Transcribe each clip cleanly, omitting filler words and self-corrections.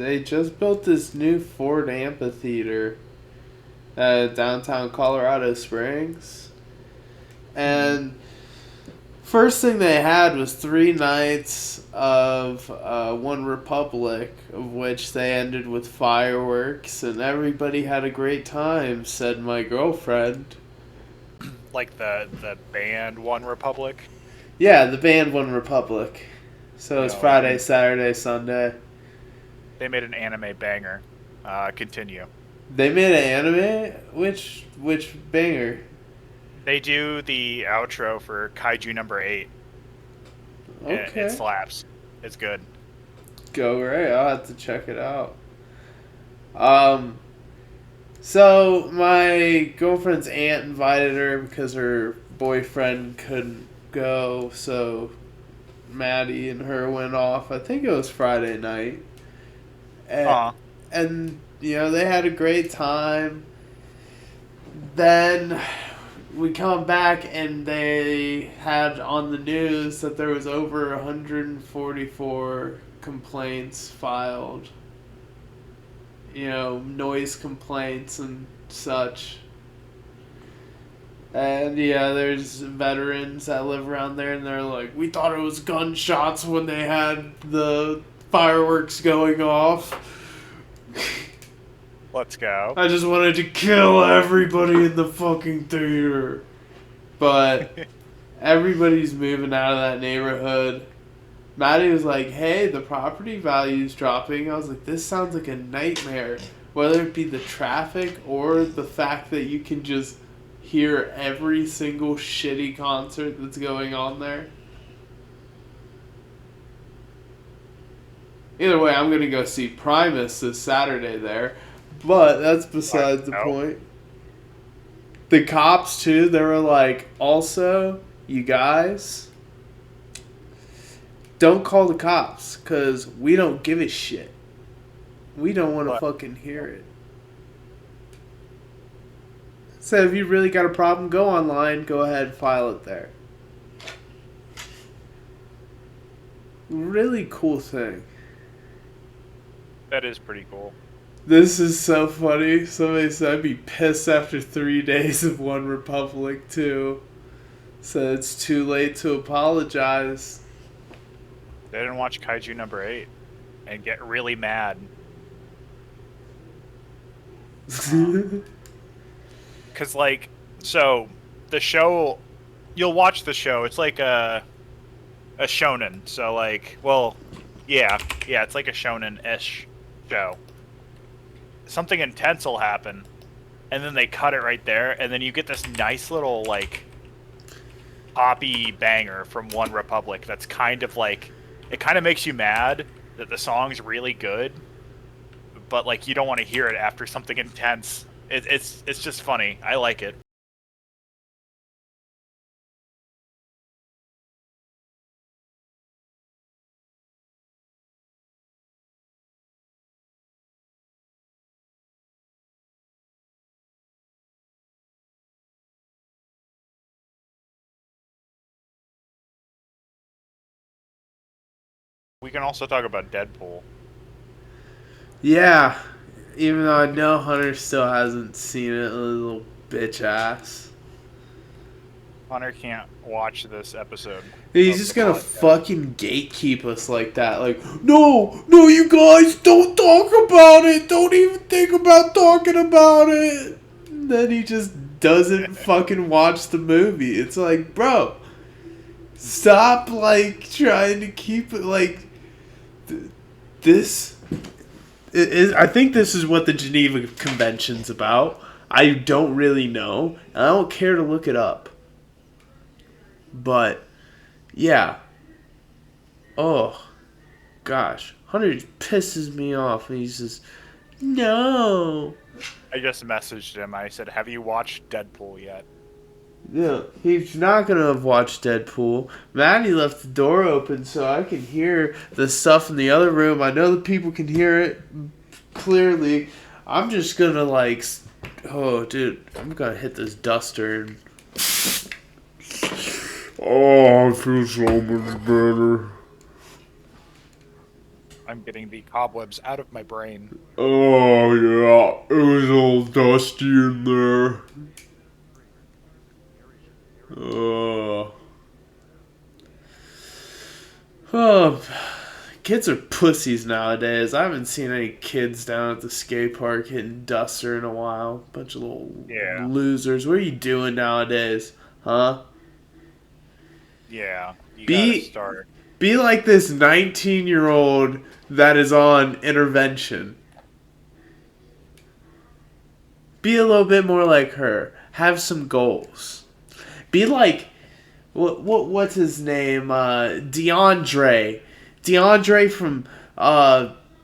they just built this new Ford Amphitheater at downtown Colorado Springs. And first thing they had was 3 nights of One Republic, of which they ended with fireworks, and everybody had a great time, said my girlfriend. Like the band One Republic. Yeah, the band One Republic. So it's No, Friday, Saturday, Sunday. they made an anime banger. Continue. They made an anime? Which banger? They do the outro for Kaiju number 8. It Okay. slaps. It's good. Go right. I'll have to check it out. So my girlfriend's aunt invited her because her boyfriend couldn't go, so Maddie and her went off. I think it was Friday night. Aw. And they had a great time. Then we come back and they had on the news that there was over 144 complaints filed. Noise complaints and such. And there's veterans that live around there, and they're like, we thought it was gunshots when they had the fireworks going off. Let's go. I just wanted to kill everybody in the fucking theater. But everybody's moving out of that neighborhood. Maddie was like, hey, the property value's dropping. I was like, this sounds like a nightmare. Whether it be the traffic or the fact that you can just hear every single shitty concert that's going on there. Either way, I'm going to go see Primus this Saturday there. But that's besides the point. The cops, too, they were like, also, you guys, don't call the cops, because we don't give a shit. We don't want to fucking hear it. So if you really got a problem, go online, go ahead, file it there. Really cool thing. That is pretty cool. This is so funny. Somebody said I'd be pissed after 3 days of One Republic, too. So it's too late to apologize. They didn't watch Kaiju number 8 and get really mad. Because, so the show, you'll watch the show. It's like a shonen. So, it's like a shonen-ish show. Something intense will happen, and then they cut it right there, and then you get this nice little, poppy banger from One Republic that's kind of it kind of makes you mad that the song's really good, but, you don't want to hear it after something intense. It's just funny. I like it. We can also talk about Deadpool. Yeah, even though I know Hunter still hasn't seen it, little bitch ass. Hunter can't watch this episode. He's just gonna fucking gatekeep us like that. Like, no, you guys, don't talk about it. Don't even think about talking about it. And then he just doesn't fucking watch the movie. It's like, bro, stop, trying to keep it, this. I think this is what the Geneva Convention's about. I don't really know. I don't care to look it up. But, yeah. Oh, gosh. Hunter pisses me off. And he's just, no. I just messaged him. I said, have you watched Deadpool yet? Yeah, he's not going to have watched Deadpool. Maddie left the door open so I can hear the stuff in the other room. I know the people can hear it clearly. I'm just going to, oh, dude, I'm going to hit this duster and... Oh, I feel so much better. I'm getting the cobwebs out of my brain. Oh, yeah. It was all dusty in there. Oh, kids are pussies nowadays. I haven't seen any kids down at the skate park hitting duster in a while. Bunch of little Yeah. losers. What are you doing nowadays? Huh? Yeah. You gotta Be start. be like this 19-year-old that is on intervention. Be a little bit more like her. Have some goals. Be like what's his name? DeAndre from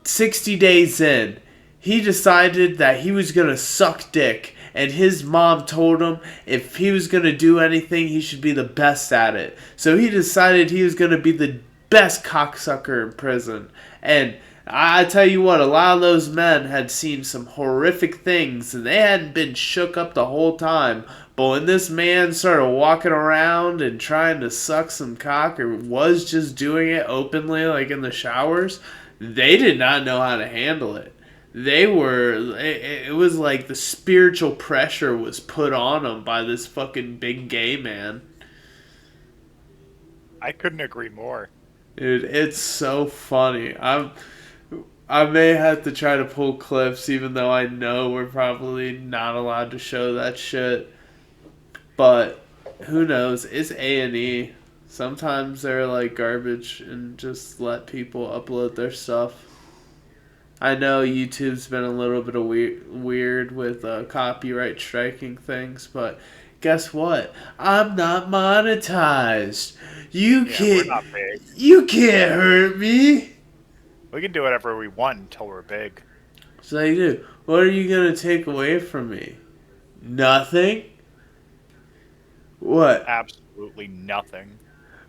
60 Days In. He decided that he was gonna suck dick, and his mom told him if he was gonna do anything, he should be the best at it. So he decided he was gonna be the best cocksucker in prison. And I tell you what, a lot of those men had seen some horrific things, and they hadn't been shook up the whole time. But when this man started walking around and trying to suck some cock, or was just doing it openly, like in the showers, they did not know how to handle it. It was like the spiritual pressure was put on them by this fucking big gay man. I couldn't agree more. Dude, it's so funny. I may have to try to pull clips, even though I know we're probably not allowed to show that shit. But who knows? It's A&E. Sometimes they're like garbage and just let people upload their stuff. I know YouTube's been a little bit of weird with copyright striking things, but guess what? I'm not monetized. We're not big. You can't hurt me. We can do whatever we want until we're big. So you do. What are you gonna take away from me? Nothing. What? Absolutely nothing.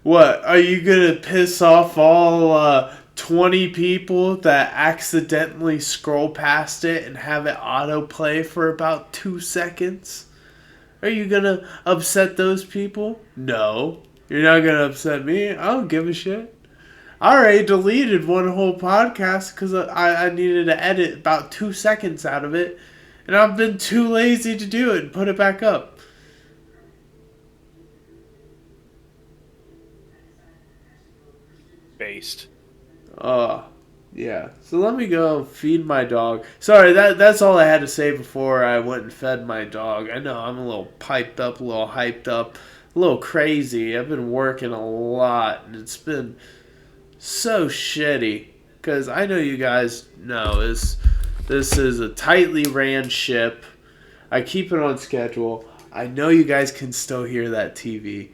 What? Are you gonna piss off all 20 people that accidentally scroll past it and have it autoplay for about 2 seconds? Are you gonna upset those people? No. You're not gonna upset me. I don't give a shit. I already deleted one whole podcast because I needed to edit about 2 seconds out of it, and I've been too lazy to do it and put it back up. Based. Yeah. So let me go feed my dog. Sorry, that's all I had to say before I went and fed my dog. I know I'm a little piped up, a little hyped up, a little crazy. I've been working a lot, and it's been so shitty. Because I know you guys know this is a tightly ran ship. I keep it on schedule. I know you guys can still hear that TV.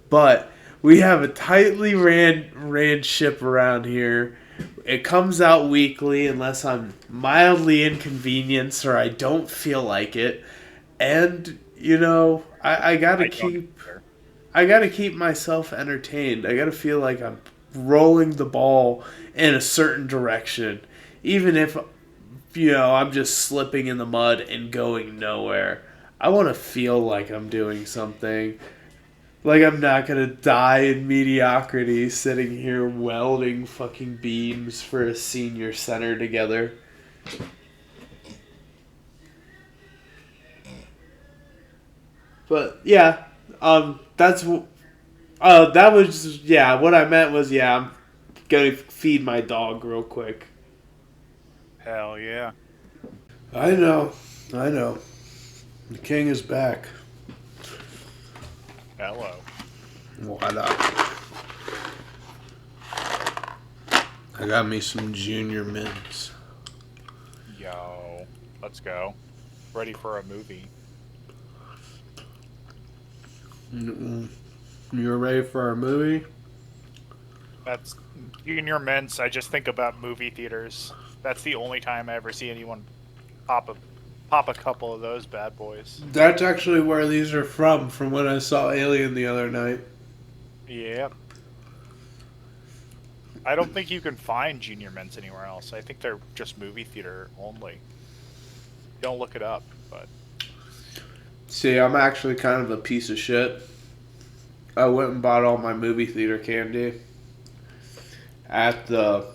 But we have a tightly ran ship around here. It comes out weekly unless I'm mildly inconvenienced or I don't feel like it. And, you know, I gotta keep myself entertained. I gotta feel like I'm rolling the ball in a certain direction. Even if, you know, I'm just slipping in the mud and going nowhere. I want to feel like I'm doing something. Like I'm not gonna die in mediocrity sitting here welding fucking beams for a senior center together. But yeah, that was what I meant was I'm gonna feed my dog real quick. Hell yeah. I know. The king is back. Hello. What up? I got me some junior mints. Yo. Let's go. Ready for a movie. You're ready for a movie? That's in your mints. I just think about movie theaters. That's the only time I ever see anyone pop a couple of those bad boys. That's actually where these are from when I saw Alien the other night. Yep. I don't think you can find junior mints anywhere else. I think they're just movie theater only. Don't look it up, but... See, I'm actually kind of a piece of shit. I went and bought all my movie theater candy at the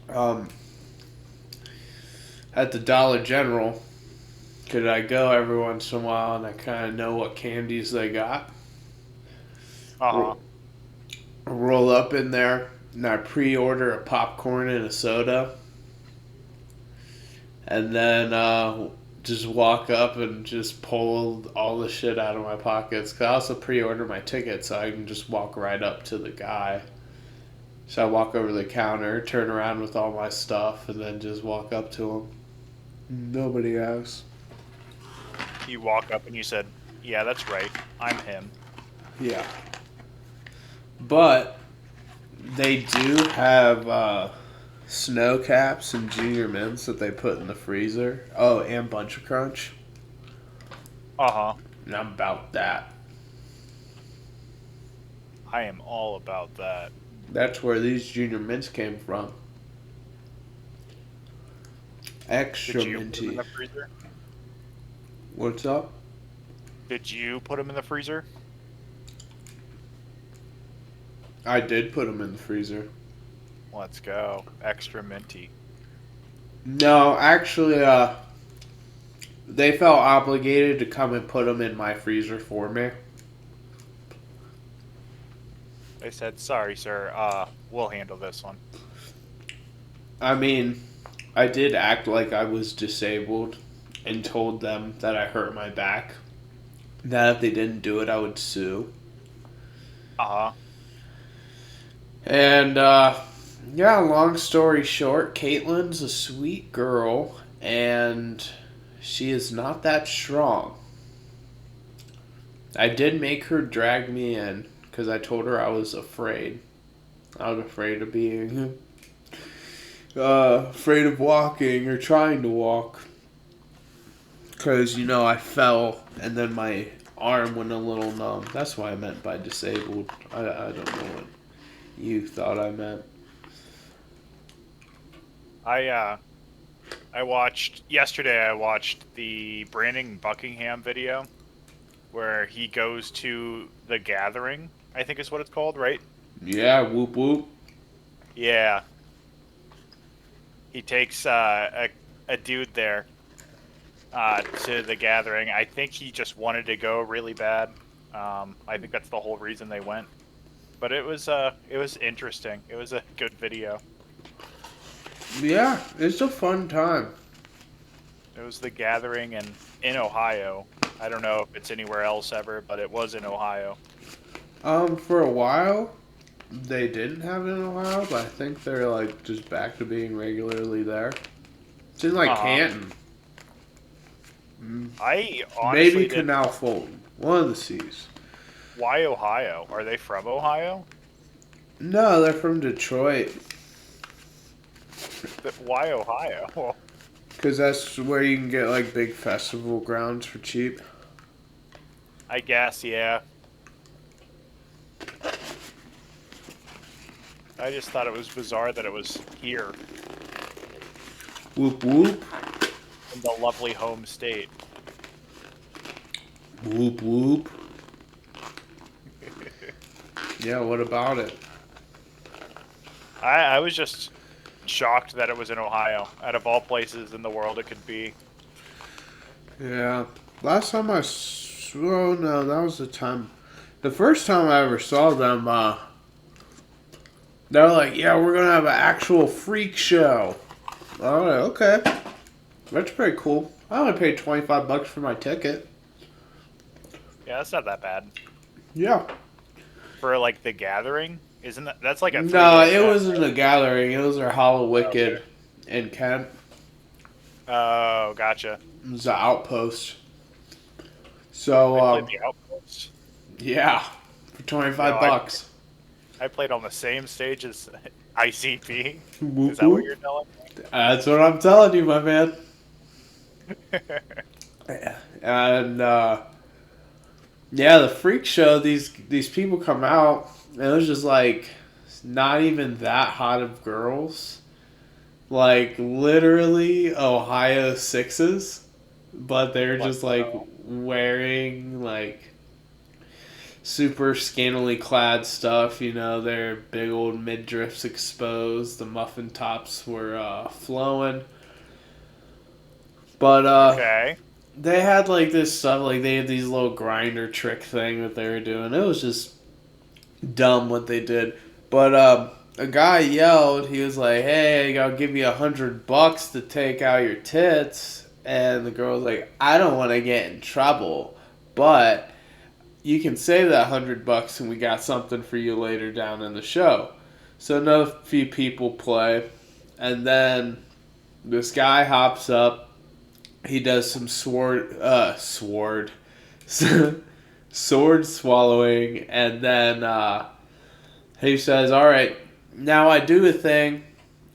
um, at the Dollar General, could I go every once in a while and I kind of know what candies they got. Uh-huh. Roll up in there and I pre-order a popcorn and a soda. And then just walk up and just pull all the shit out of my pockets. Cause I also pre-order my ticket so I can just walk right up to the guy. So I walk over the counter, turn around with all my stuff, and then just walk up to him. Nobody asks. You walk up and you said, "Yeah, that's right. I'm him." Yeah. But they do have snow caps and junior mints that they put in the freezer. Oh, and Bunch of Crunch. Uh-huh. And I'm about that. I am all about that. That's where these junior mints came from. Extra Did you put them in minty. the freezer? What's up? Did you put them in the freezer? I did put them in the freezer. Let's go. Extra minty. No, actually, they felt obligated to come and put them in my freezer for me. They said, "Sorry, sir. We'll handle this one." I mean, I did act like I was disabled and told them that I hurt my back. That if they didn't do it, I would sue. Uh-huh. And, yeah, long story short, Caitlin's a sweet girl, and she is not that strong. I did make her drag me in, because I told her I was afraid. I was afraid of being... afraid of walking, or trying to walk. Because, I fell, and then my arm went a little numb. That's what I meant by disabled. I don't know what you thought I meant. I watched yesterday. I watched the Brandon Buckingham video where he goes to the gathering. I think is what it's called, right? Yeah, whoop whoop. Yeah. He takes a dude there to the gathering. I think he just wanted to go really bad. I think that's the whole reason they went. But it was interesting. It was a good video. Yeah, it's a fun time. It was the gathering in Ohio. I don't know if it's anywhere else ever, but it was in Ohio. For a while, they didn't have it in Ohio, but I think they're like just back to being regularly there. It's in like Canton. I honestly Maybe Canal Fulton. One of the C's. Why Ohio? Are they from Ohio? No, they're from Detroit. But why Ohio? Because that's where you can get like big festival grounds for cheap. I guess, yeah. I just thought it was bizarre that it was here Whoop whoop. in the lovely home state. Whoop whoop. Yeah, what about it? I was just shocked that it was in Ohio. Out of all places in the world it could be. Yeah. Last time oh no, that was the time. The first time I ever saw them, they were like, yeah, we're going to have an actual freak show. I was like, okay. That's pretty cool. I only paid $25 for my ticket. Yeah, that's not that bad. Yeah. For like the gathering? Isn't that's like a No, 3-day it event. wasn't a gathering. It was our Hollow Wicked in Kent. Oh, gotcha. It was an outpost. So, I played the Outpost. yeah, for $25. I played on the same stage as ICP. Whoop, Is that what whoop. you're telling me? That's what I'm telling you, my man. And yeah, the freak show. These people come out, and it was just like not even that hot of girls, like literally Ohio sixes, but they're just like wearing like super scantily clad stuff. You know, their big old midriffs exposed. The muffin tops were flowing. But Okay. they had like this stuff, like they had these little grinder trick thing that they were doing. It was just dumb what they did. But a guy yelled, he was like, "Hey, I'll give you $100 to take out your tits." And the girl was like, "I don't want to get in trouble, but you can save that $100 and we got something for you later down in the show." So another few people play, and then this guy hops up. He does some sword swallowing, and then he says, "All right, now I do a thing,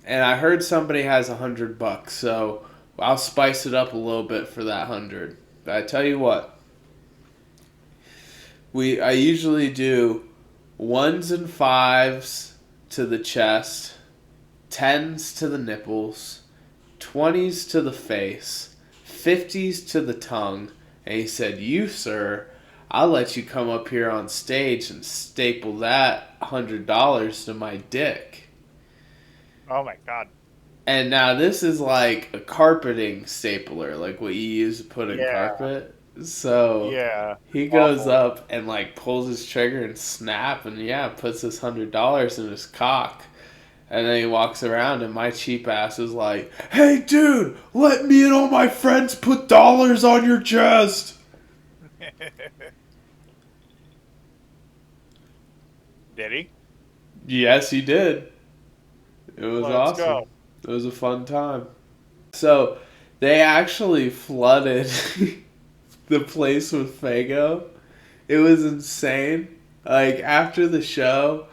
and I heard somebody has $100, so I'll spice it up a little bit for that 100. But I tell you what, I usually do 1s and 5s to the chest, 10s to the nipples, 20s to the face, 50s to the tongue." And he said, "You, sir, I'll let you come up here on stage and staple that $100 to my dick." Oh my god. And now this is like a carpeting stapler, like what you use to put in carpet. So Yeah. he goes up and like pulls his trigger and snap, and puts this $100 in his cock. And then he walks around, and my cheap ass is like, "Hey, dude, let me and all my friends put dollars on your chest." Did he? Yes, he did. It was awesome. Go. It was a fun time. So they actually flooded the place with Faygo. It was insane. Like, after the show,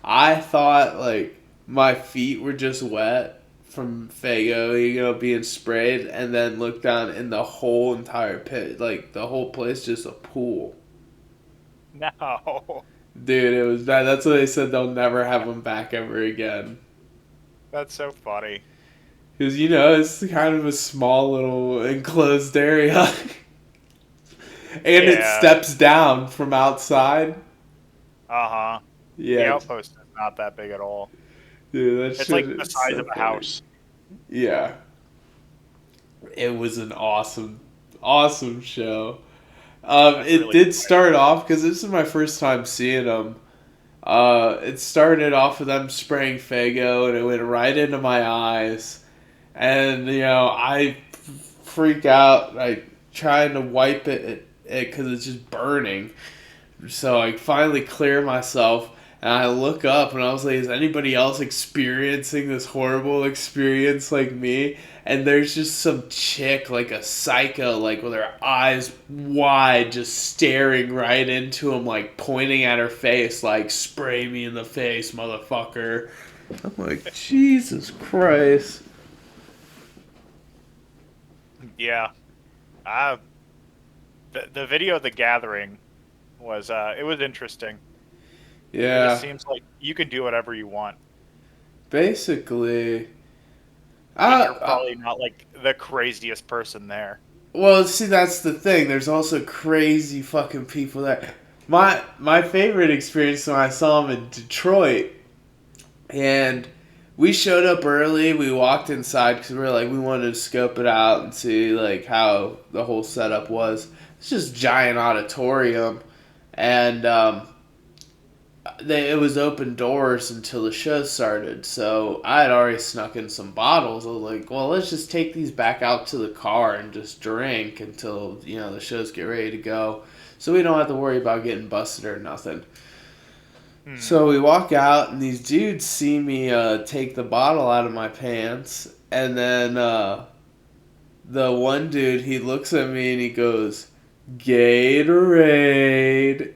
I thought like my feet were just wet from Faygo, being sprayed, and then looked down in the whole entire pit, like the whole place just a pool. No. Dude, it was bad. That's what they said, they'll never have them back ever again. That's so funny. Because, it's kind of a small little enclosed area. And it steps down from outside. Uh-huh. Yeah. The outpost is not that big at all. Dude, it's like the size of a house. Yeah. It was an awesome, awesome show. It really did start off, because this is my first time seeing them. It started off with them spraying Faygo, and it went right into my eyes. And, I freak out, like, trying to wipe it because it's just burning. So I finally clear myself, and I look up, and I was like, is anybody else experiencing this horrible experience like me? And there's just some chick, like a psycho, like with her eyes wide, just staring right into him, like pointing at her face, like, "Spray me in the face, motherfucker." I'm like, Jesus Christ. Yeah. The video of the gathering was, it was interesting. Yeah. It seems like you can do whatever you want. Basically. You're probably not, like, the craziest person there. Well, see, that's the thing. There's also crazy fucking people there. My favorite experience when I saw them in Detroit, and we showed up early. We walked inside because we wanted to scope it out and see, like, how the whole setup was. It's just giant auditorium, and it was open doors until the show started. So I had already snuck in some bottles. I was like, well, let's just take these back out to the car and just drink until, the shows get ready to go. So we don't have to worry about getting busted or nothing. So we walk out, and these dudes see me take the bottle out of my pants. And then the one dude, he looks at me and he goes, "Gatorade."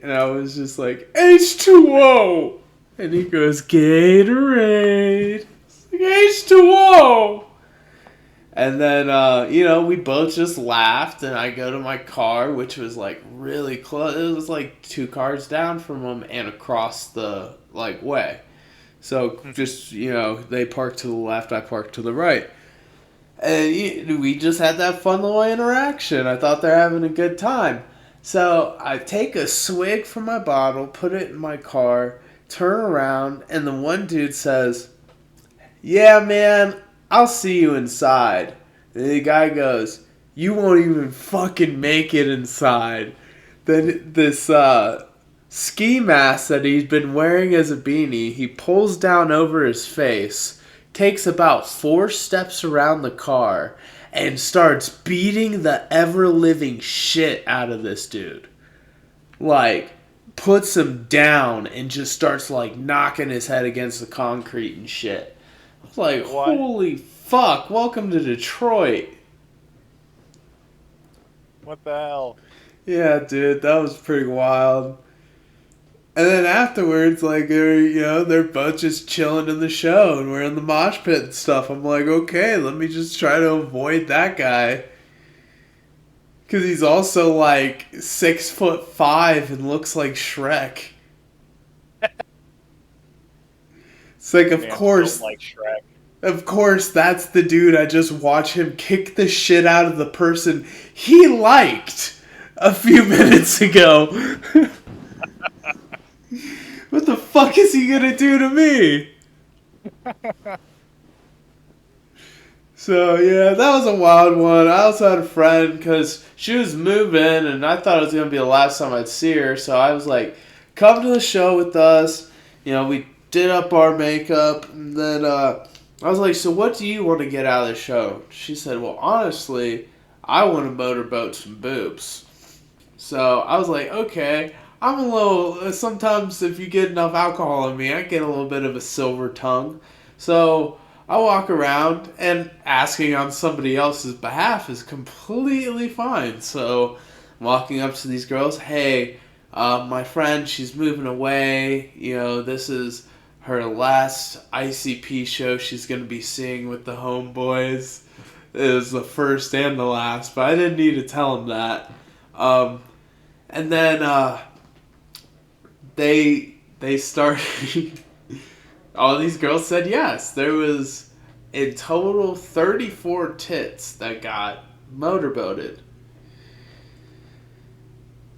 And I was just like, "H2O." And he goes, "Gatorade." Like, "H2O." And then, we both just laughed, and I go to my car, which was, like, really close. It was, like, 2 cars down from them and across the, like, way. So, just, they parked to the left, I parked to the right. And we just had that fun little interaction. I thought they're having a good time. So I take a swig from my bottle, put it in my car, turn around, and the one dude says, "Yeah, man, I'll see you inside." And the guy goes, "You won't even fucking make it inside." Then this ski mask that he's been wearing as a beanie, he pulls down over his face, takes about 4 steps around the car, and starts beating the ever-living shit out of this dude. Like, puts him down and just starts, like, knocking his head against the concrete and shit. I was like, What? holy fuck, welcome to Detroit. What the hell? Yeah, dude, that was pretty wild. And then afterwards, like, they're both just chilling in the show, and we're in the mosh pit and stuff. I'm like, okay, let me just try to avoid that guy. Because he's also, like, 6'5" and looks like Shrek. It's like, of course, Like Shrek. of course, that's the dude I just watched him kick the shit out of the person he liked a few minutes ago. What the fuck is he gonna do to me? So, yeah, that was a wild one. I also had a friend, because she was moving, and I thought it was going to be the last time I'd see her, so I was like, come to the show with us. You know, we did up our makeup, and then I was like, so what do you want to get out of the show? She said, well, honestly, I want to motorboat some boobs. So I was like, okay. I'm a little, sometimes if you get enough alcohol in me, I get a little bit of a silver tongue. So I walk around, and asking on somebody else's behalf is completely fine. So I'm walking up to these girls, hey, my friend, she's moving away. You know, this is her last ICP show she's going to be seeing with the homeboys. It was the first and the last, but I didn't need to tell them that. And then they started. All these girls said yes. There was in total 34 tits that got motorboated.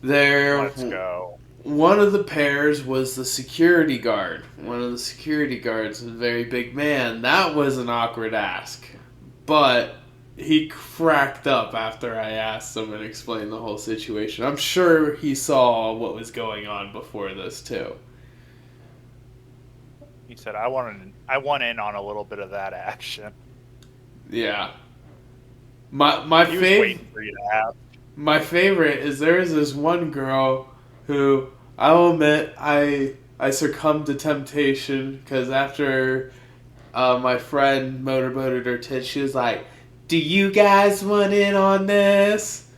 Let's go. One of the pairs was the security guard. One of the security guards was a very big man. That was an awkward ask. But he cracked up after I asked him and explained the whole situation. I'm sure he saw what was going on before this too. He said, I want in on a little bit of that action. Yeah. My He was waiting for you to have. My favorite is there's this one girl who I'll admit I succumbed to temptation, because after my friend motorboated her tits, she was like, "Do you guys want in on this?"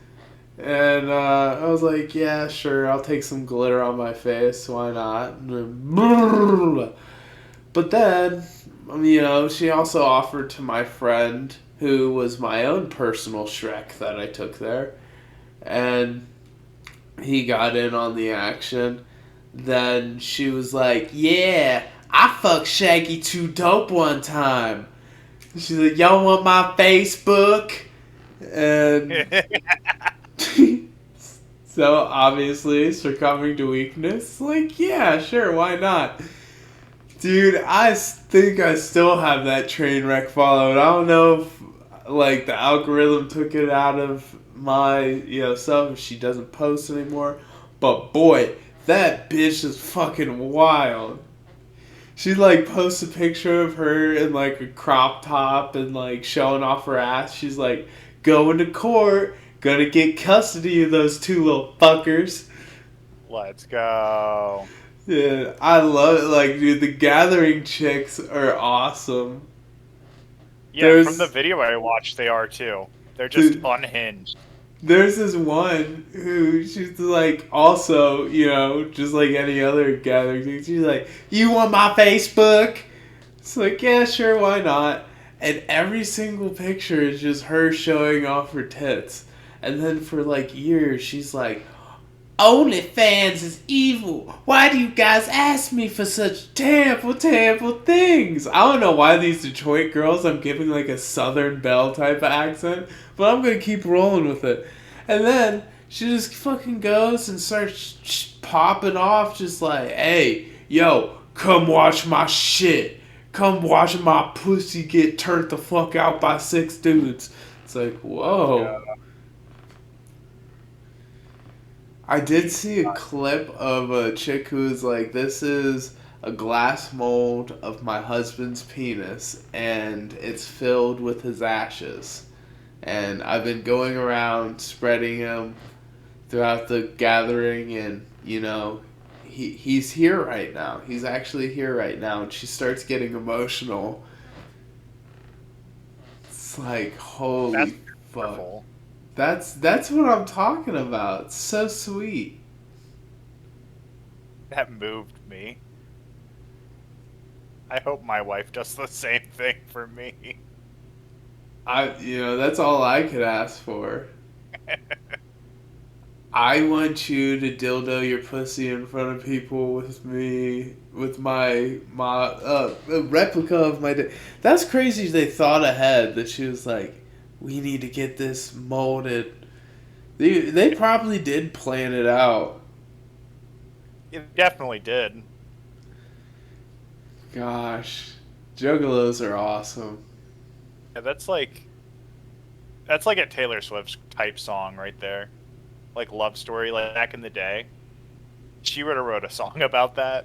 And I was like, "Yeah, sure. I'll take some glitter on my face. Why not?" But then, you know, she also offered to my friend, who was my own personal Shrek that I took there, and he got in on the action. Then she was like, "Yeah, I fucked Shaggy 2 Dope one time." She's like, "Y'all want my Facebook?" And so obviously succumbing to weakness, like, yeah, sure, why not? Dude, I think I still have that train wreck followed. I don't know if, like, the algorithm took it out of my, you know, stuff, if she doesn't post anymore. But boy, that bitch is fucking wild. She, like, posts a picture of her in, like, a crop top and, like, showing off her ass. She's like, going to court, gonna get custody of those 2 little fuckers. Let's go. Yeah, I love it. Like, dude, the Gathering chicks are awesome. Yeah, from the video I watched, they are too. They're just unhinged. There's this one who, she's like, also, you know, just like any other Gathering chick, she's like, "You want my Facebook?" It's like, yeah, sure, why not? And every single picture is just her showing off her tits. And then for, like, years, she's like, "OnlyFans is evil. Why do you guys ask me for such terrible, terrible things?" I don't know why these Detroit girls, I'm giving like a Southern Belle type of accent, but I'm going to keep rolling with it. And then She just fucking goes and starts popping off, just like, hey, yo, come watch my shit. Come watch my pussy get turned the fuck out by 6 dudes. It's like, whoa. Yeah. I did see a clip of a chick who was like, this is a glass mold of my husband's penis, and it's filled with his ashes. And I've been going around spreading him throughout the gathering, and, you know, he's here right now. He's actually here right now. And she starts getting emotional. It's like, holy That's fuck. wonderful. That's what I'm talking about. It's so sweet. That moved me. I hope my wife does the same thing for me. That's all I could ask for. I want you to dildo your pussy in front of people with me, with my a replica of my dick. That's crazy. They thought ahead. That she was like, we need to get this molded. They probably did plan it out. It definitely did. Gosh, Juggalos are awesome. Yeah, that's like a Taylor Swift type song right there. Like Love Story, like back in the day. She would have wrote a song about that.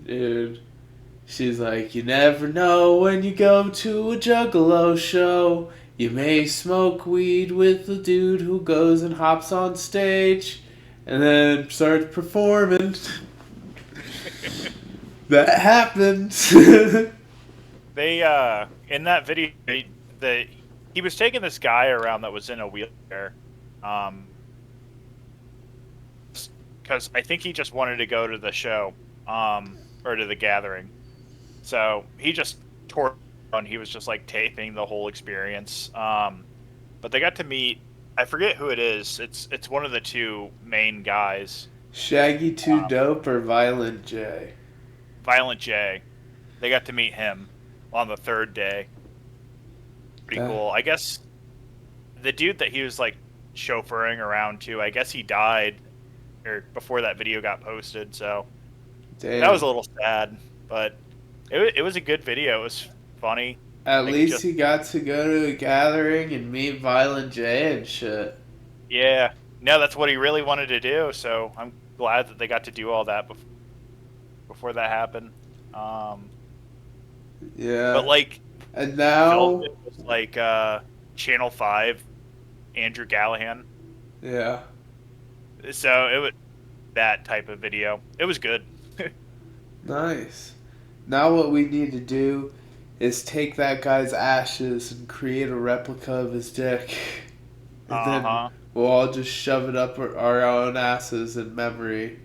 Dude. She's like, you never know when you go to a Juggalo show. You may smoke weed with the dude who goes and hops on stage and then starts performing. That happened. They in that video, he was taking this guy around that was in a wheelchair, because I think he just wanted to go to the show, or to the gathering. So he just tore and he was just like taping the whole experience. But they got to meet. I forget who it is. It's one of the two main guys. Shaggy 2 Dope or Violent J? Violent J. They got to meet him on the third day. Pretty cool. I guess the dude that he was like chauffeuring around to, I guess he died or before that video got posted. So Damn. That was a little sad, but it was a good video. It was funny. At least he got to go to a gathering and meet Violent J and shit. Yeah. No, that's what he really wanted to do. So I'm glad that they got to do all that before that happened. Yeah. But like, and now it was like Channel 5, Andrew Callahan. Yeah. So it was that type of video. It was good. Nice. Now what we need to do is take that guy's ashes and create a replica of his dick. And then we'll all just shove it up our own asses in memory.